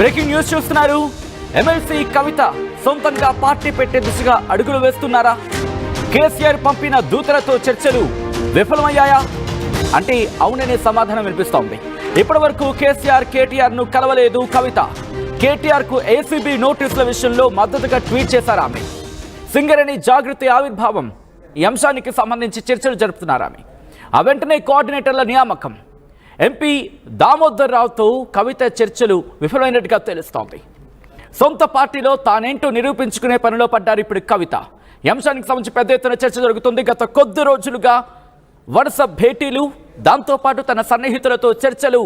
Breaking news చూస్తున్నారు. MLC కవిత సొంతంగా party పెట్టే దిశగా అడుగులు వేస్తున్నారా? కేసీఆర్ పంపిన దూతలతో చర్చలు విఫలమయ్యాయా అంటే అవుననే సమాధానం వినిపిస్తోంది. ఇప్పటి వరకు కేటీఆర్ ను కలవలేదు కవిత. కేటీఆర్ కు ఏసీబీ నోటీసుల విషయంలో మద్దతుగా ట్వీట్ చేశారు ఆమె. సింగరేణి జాగృతి ఆవిర్భావం ఈ అంశానికి సంబంధించి చర్చలు జరుపుతున్నారు ఆమె. ఆ వెంటనే కోఆర్డినేటర్ల నియామకం. ఎంపీ దామోదర్ రావుతో కవిత చర్చలు విఫలమైనట్టుగా తెలుస్తోంది. సొంత పార్టీలో తానేంటో నిరూపించుకునే పనిలో పడ్డారు ఇప్పుడు కవిత. ఈ అంశానికి సంబంధించి పెద్ద ఎత్తున చర్చ జరుగుతుంది. గత కొద్ది రోజులుగా వరుస భేటీలు, దాంతోపాటు తన సన్నిహితులతో చర్చలు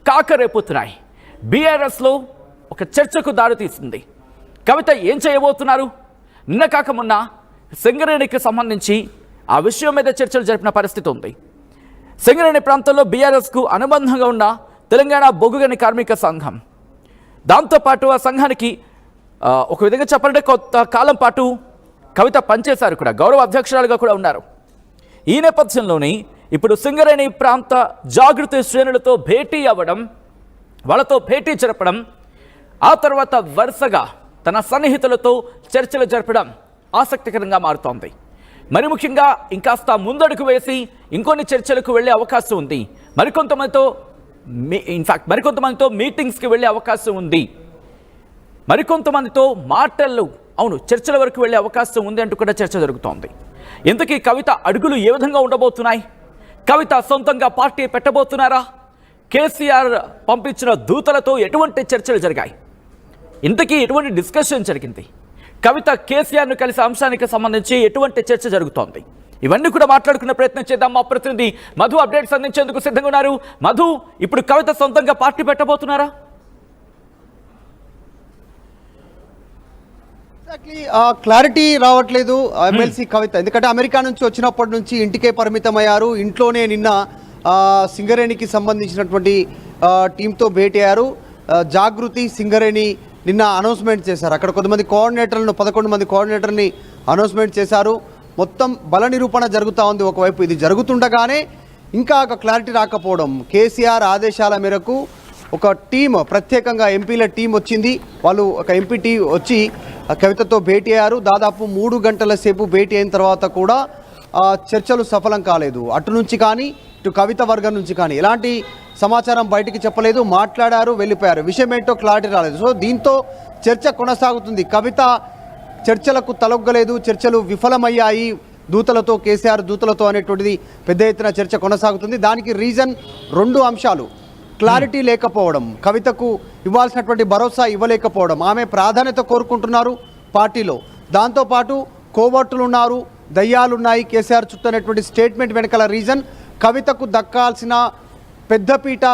కాకరేపుతున్నాయి. బీఆర్ఎస్లో ఒక చర్చకు దారితీస్తుంది. కవిత ఏం చేయబోతున్నారు? నిన్న కాక మొన్న సింగరేణికి సంబంధించి ఆ విషయం మీద చర్చలు జరిపిన పరిస్థితి ఉంది. సింగరేణి ప్రాంతంలో బీఆర్ఎస్కు అనుబంధంగా ఉన్న తెలంగాణ బొగ్గుగని కార్మిక సంఘం, దాంతోపాటు ఆ సంఘానికి ఒక విధంగా చెప్పాలంటే కొంత కాలం పాటు కవిత పనిచేశారు కూడా, గౌరవ అధ్యక్షురాలుగా కూడా ఉన్నారు. ఈ నేపథ్యంలోనే ఇప్పుడు సింగరేణి ప్రాంత జాగృతి శ్రేణులతో భేటీ అవ్వడం, వాళ్ళతో భేటీ జరపడం, ఆ తర్వాత వరుసగా తన సన్నిహితులతో చర్చలు జరపడం ఆసక్తికరంగా మారుతోంది. మరి ముఖ్యంగా ఇంకాస్త ముందడుగు వేసి ఇంకొన్ని చర్చలకు వెళ్ళే అవకాశం ఉంది. మరికొంతమందితో మీటింగ్స్కి వెళ్ళే అవకాశం ఉంది. మరికొంతమందితో మాటలు, చర్చల వరకు వెళ్ళే అవకాశం ఉంది అంటూ కూడా చర్చ జరుగుతోంది. ఇంతకీ కవిత అడుగులు ఏ విధంగా ఉండబోతున్నాయి? కవిత సొంతంగా పార్టీ పెట్టబోతున్నారా? కేసీఆర్ పంపించిన దూతలతో ఎటువంటి చర్చలు జరిగాయి? ఇంతకీ ఎటువంటి డిస్కషన్ జరిగింది? కవిత కేసీఆర్ను కలిసే అంశానికి సంబంధించి ఎటువంటి చర్చ జరుగుతోంది? ఇవన్నీ కూడా మాట్లాడుకునే ప్రయత్నం చేద్దాం. మా ప్రతినిధి మధు అప్డేట్స్ అందించేందుకు సిద్ధంగా ఉన్నారు. మధు, ఇప్పుడు కవిత సొంతంగా పార్టీ పెట్టబోతున్నారా? క్లారిటీ రావట్లేదు ఎమ్మెల్సీ కవిత, ఎందుకంటే అమెరికా నుంచి వచ్చినప్పటి నుంచి ఇంటికే పరిమితమయ్యారు. ఇంట్లోనే నిన్న సింగరేణికి సంబంధించినటువంటి టీంతో భేటీ అయ్యారు. జాగృతి సింగరేణి నిన్న అనౌన్స్మెంట్ చేశారు. అక్కడ కొంతమంది కోఆర్డినేటర్లను 11 మంది కోఆర్డినేటర్ని అనౌన్స్మెంట్ చేశారు. మొత్తం బల నిరూపణ జరుగుతూ ఉంది. ఒకవైపు ఇది జరుగుతుండగానే ఇంకా ఒక క్లారిటీ రాకపోవడం, కేసీఆర్ ఆదేశాల మేరకు ఒక టీం, ప్రత్యేకంగా ఎంపీల టీం వచ్చింది. వాళ్ళు ఒక ఎంపీ టీం వచ్చి కవితతో భేటీ అయ్యారు. దాదాపు 3 గంటల సేపు భేటీ అయిన తర్వాత కూడా చర్చలు సఫలం కాలేదు. అటు నుంచి కానీ ఇటు కవిత వర్గం నుంచి కానీ ఎలాంటి సమాచారం బయటికి చెప్పలేదు. మాట్లాడారు, వెళ్ళిపోయారు. విషయం ఏంటో క్లారిటీ రాలేదు. సో దీంతో చర్చ కొనసాగుతుంది. కవిత చర్చలకు తలొగ్గలేదు, చర్చలు విఫలమయ్యాయి దూతలతో, కేసీఆర్ దూతలతో అనేటువంటిది పెద్ద ఎత్తున చర్చ కొనసాగుతుంది. దానికి రీజన్ 2 అంశాలు. క్లారిటీ లేకపోవడం, కవితకు ఇవ్వాల్సినటువంటి భరోసా ఇవ్వలేకపోవడం. ఆమె ప్రాధాన్యత కోరుకుంటున్నారు పార్టీలో. దాంతోపాటు కోవర్టులు ఉన్నారు, దయ్యాలున్నాయి కేసీఆర్ చుట్టూ అనేటువంటి స్టేట్మెంట్ వెనకాల రీజన్ కవితకు దక్కాల్సిన పెద్దపీట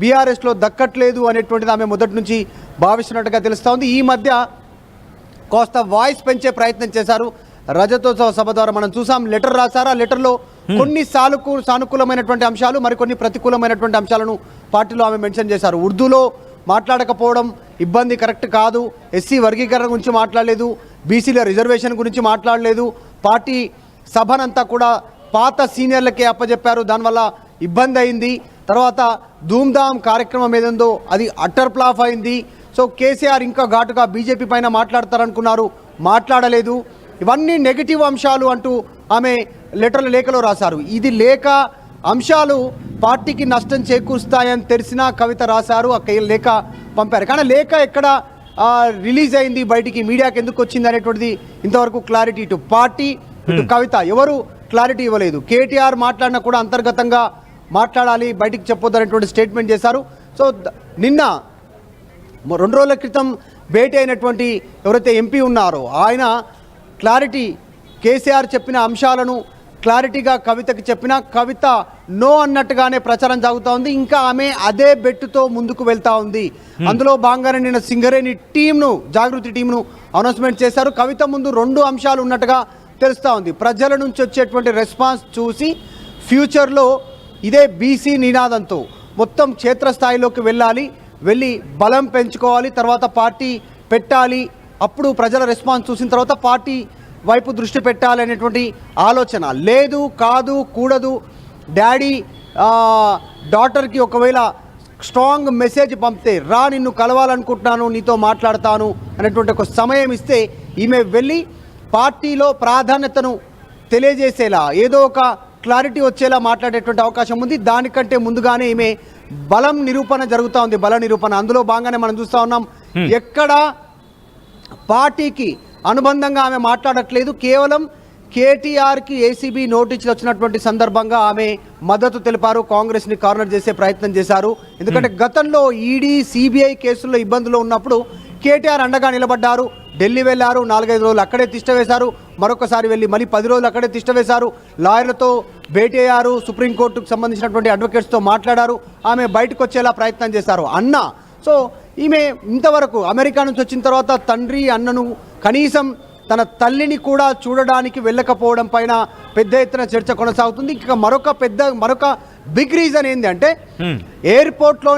బీఆర్ఎస్లో దక్కట్లేదు అనేటువంటిది ఆమె మొదటి నుంచి భావిస్తున్నట్టుగా తెలుస్తోంది. ఈ మధ్య కాస్త వాయిస్ పెంచే ప్రయత్నం చేశారు. రజతోత్సవ సభ ద్వారా మనం చూసాం. లెటర్ రాశారు. ఆ లెటర్లో కొన్ని సానుకూలమైనటువంటి అంశాలు, మరికొన్ని ప్రతికూలమైనటువంటి అంశాలను పార్టీలో ఆమె మెన్షన్ చేశారు. ఉర్దూలో మాట్లాడకపోవడం ఇబ్బంది, కరెక్ట్ కాదు. ఎస్సీ వర్గీకరణ గురించి మాట్లాడలేదు, బీసీల రిజర్వేషన్ గురించి మాట్లాడలేదు. పార్టీ సభనంతా కూడా పాత సీనియర్లకే అప్పచెప్పారు, దానివల్ల ఇబ్బంది అయింది. తర్వాత ధూమ్ధామ్ కార్యక్రమం ఏదందో అది అట్టర్ ఫ్లాప్ అయింది. సో కేసీఆర్ ఇంకా ఘాటుగా బీజేపీ పైన మాట్లాడతారనుకున్నారు, మాట్లాడలేదు. ఇవన్నీ నెగిటివ్ అంశాలు అంటూ ఆమె లేఖలో రాశారు. ఇది లేఖ అంశాలు పార్టీకి నష్టం చేకూరుస్తాయని తెలిసినా కవిత రాశారు, ఆ లేఖ పంపారు. కానీ లేఖ ఎక్కడ రిలీజ్ అయింది, బయటికి మీడియాకి ఎందుకు వచ్చింది అనేటువంటిది ఇంతవరకు క్లారిటీ ఇటు పార్టీ ఇటు కవిత ఎవరు క్లారిటీ ఇవ్వలేదు. కేటీఆర్ మాట్లాడినా కూడా అంతర్గతంగా మాట్లాడాలి, బయటికి చెప్పొద్దనేటువంటి స్టేట్మెంట్ చేశారు. సో నిన్న 2 రోజుల క్రితం భేటీ అయినటువంటి ఎవరైతే ఎంపీ ఉన్నారో ఆయన క్లారిటీ, కేసీఆర్ చెప్పిన అంశాలను క్లారిటీగా కవితకి చెప్పినా కవిత నో అన్నట్టుగానే ప్రచారం సాగుతూ ఉంది. ఇంకా ఆమె అదే బెట్టుతో ముందుకు వెళ్తూ ఉంది. అందులో భాగంగానే నిన్న సింగరేణి టీంను, జాగృతి టీంను అనౌన్స్మెంట్ చేశారు. కవిత ముందు 2 అంశాలు ఉన్నట్టుగా తెలుస్తూ ఉంది. ప్రజల నుంచి వచ్చేటువంటి రెస్పాన్స్ చూసి ఫ్యూచర్లో ఇదే బీసీ నినాదంతో మొత్తం క్షేత్రస్థాయిలోకి వెళ్ళి బలం పెంచుకోవాలి, తర్వాత పార్టీ పెట్టాలి. అప్పుడు ప్రజల రెస్పాన్స్ చూసిన తర్వాత పార్టీ వైపు దృష్టి పెట్టాలి అనేటువంటి ఆలోచన. లేదు, కాదు, కూడదు, డాడీ డాటర్కి ఒకవేళ స్ట్రాంగ్ మెసేజ్ పంపితే రా నిన్ను కలవాలనుకుంటున్నాను, నీతో మాట్లాడతాను అనేటువంటి ఒక సమయం ఇస్తే ఈమె వెళ్ళి పార్టీలో ప్రాధాన్యతను తెలియజేసేలా ఏదో ఒక క్లారిటీ వచ్చేలా మాట్లాడేటువంటి అవకాశం ఉంది. దానికంటే ముందుగానే ఈమె బలం నిరూపణ జరుగుతూ ఉంది, బల నిరూపణ. అందులో భాగంగానే మనం చూస్తూ ఉన్నాం, ఎక్కడ పార్టీకి అనుబంధంగా ఆమె మాట్లాడట్లేదు. కేవలం కేటీఆర్కి ఏసీబీ నోటీసులు వచ్చినటువంటి సందర్భంగా ఆమె మద్దతు తెలిపారు, కాంగ్రెస్ని కార్నర్ చేసే ప్రయత్నం చేశారు. ఎందుకంటే గతంలో ఈడీ సిబిఐ కేసుల్లో ఇబ్బందులు ఉన్నప్పుడు కేటీఆర్ అండగా నిలబడ్డారు. ఢిల్లీ వెళ్ళారు, 4-5 రోజులు అక్కడే తిష్ట వేశారు, మరొకసారి వెళ్ళి మళ్ళీ 10 రోజులు అక్కడే తిష్ట వేశారు, లాయర్లతో భేటీ అయ్యారు, సుప్రీంకోర్టుకు సంబంధించినటువంటి అడ్వకేట్స్తో మాట్లాడారు, ఆమె బయటకు వచ్చేలా ప్రయత్నం చేశారు అన్న. సో ఈమె ఇంతవరకు అమెరికా నుంచి వచ్చిన తర్వాత తండ్రి అన్నను కనీసం తన తల్లిని కూడా చూడడానికి వెళ్ళకపోవడం పైన పెద్ద ఎత్తున చర్చ కొనసాగుతుంది. ఇంకా మరొక బిగ్ రీజన్ ఏంటి అంటే ఎయిర్పోర్ట్లోనే